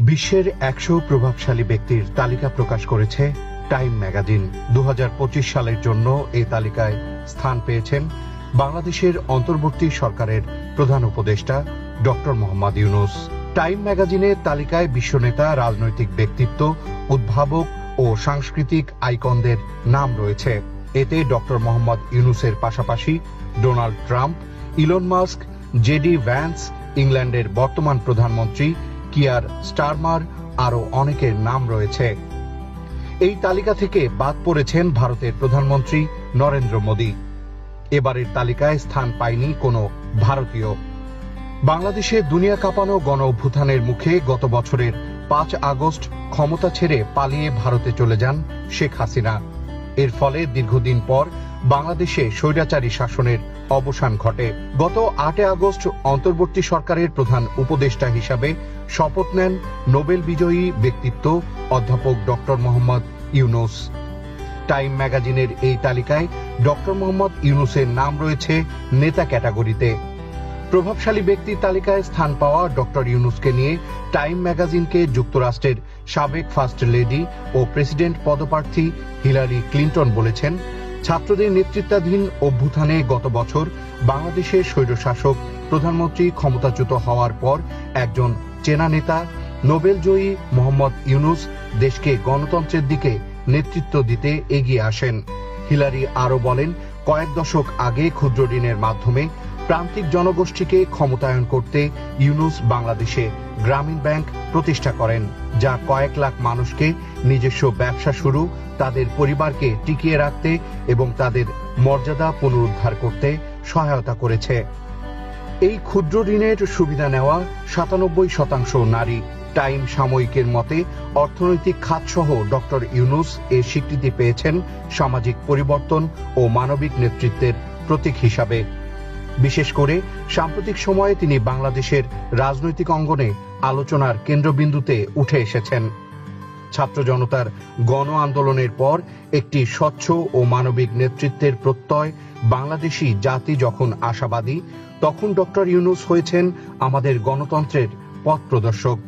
বিশ্বের ১০০ প্রভাবশালী ব্যক্তির তালিকা প্রকাশ করেছে টাইম ম্যাগাজিন। ২০২৫ সালের জন্য এই তালিকায় স্থান পেয়েছেন বাংলাদেশের অন্তর্বর্তী সরকারের প্রধান উপদেষ্টা ডক্টর মোহাম্মদ ইউনূস। টাইম ম্যাগাজিনের তালিকায় বিশ্বনেতা, রাজনৈতিক ব্যক্তিত্ব, উদ্ভাবক ও সাংস্কৃতিক আইকনদের নাম রয়েছে। এতে ডক্টর মোহাম্মদ ইউনূসের পাশাপাশি Donald Trump, Elon Musk, JD Vance, ইংল্যান্ডের বর্তমান প্রধানমন্ত্রী কিয়ার স্টারমার আরও অনেকের নাম রয়েছে। এই তালিকা থেকে বাদ পড়েছেন ভারতের প্রধানমন্ত্রী নরেন্দ্র মোদী। এবারের তালিকায় স্থান পায়নি কোনো ভারতীয়। বাংলাদেশে দুনিয়া কাঁপানো গণ অভ্যুত্থানের মুখে গত বছরের ৫ আগস্ট ক্ষমতা ছেড়ে পালিয়ে ভারতে চলে যান শেখ হাসিনা। এর ফলে দীর্ঘদিন পর বাংলাদেশে স্বৈরাচারী শাসনের অবসান ঘটে। গত ৮ আগস্ট অন্তর্বর্তী সরকারের প্রধান উপদেষ্টা হিসাবে শপথ নেন নোবেল বিজয়ী ব্যক্তিত্ব অধ্যাপক ডক্টর মোহাম্মদ ইউনূস। টাইম ম্যাগাজিনের এই তালিকায় ডক্টর মোহাম্মদ ইউনূসের নাম রয়েছে নেতা ক্যাটাগরিতে। প্রভাবশালী ব্যক্তির তালিকায় স্থান পাওয়া ডক্টর ইউনূসকে নিয়ে টাইম ম্যাগাজিনকে যুক্তরাষ্ট্রের সাবেক ফার্স্ট লেডি ও প্রেসিডেন্ট পদপ্রার্থী হিলারি ক্লিন্টন বলেছেন, ছাত্রদের নেতৃত্বাধীন অভ্যুত্থানে গত বছর বাংলাদেশের স্বৈরশাসক প্রধানমন্ত্রী ক্ষমতাচ্যুত হওয়ার পর একজন চেনা নেতা নোবেলজয়ী মোহাম্মদ ইউনূস দেশকে গণতন্ত্রের দিকে নেতৃত্ব দিতে এগিয়ে আসেন। হিলারি আরও বলেন, কয়েক দশক আগে ক্ষুদ্র ঋণের মাধ্যমে প্রান্তিক জনগোষ্ঠীকে ক্ষমতায়ন করতে ইউনূস বাংলাদেশে গ্রামীণ ব্যাংক প্রতিষ্ঠা করেন, যা কয়েক লাখ মানুষকে নিজস্ব ব্যবসা শুরু, তাদের পরিবারকে টিকিয়ে রাখতে এবং তাদের মর্যাদা পুনরুদ্ধার করতে সহায়তা করেছে। এই ক্ষুদ্র ঋণের সুবিধা নেওয়া ৯৭% নারী। টাইম সাময়িকের মতে অর্থনৈতিক খাতসহ ডক্টর ইউনূস এর স্বীকৃতি পেয়েছেন সামাজিক পরিবর্তন ও মানবিক নেতৃত্বের প্রতীক হিসাবে। বিশেষ করে সাম্প্রতিক সময়ে তিনি বাংলাদেশের রাজনৈতিক অঙ্গনে আলোচনার কেন্দ্রবিন্দুতে উঠে এসেছেন। ছাত্র জনতার গণ আন্দোলনের পর একটি স্বচ্ছ ও মানবিক নেতৃত্বের প্রত্যয় বাংলাদেশি জাতি যখন আশাবাদী, তখন ডক্টর ইউনূস হয়েছেন আমাদের গণতন্ত্রের পথ প্রদর্শক।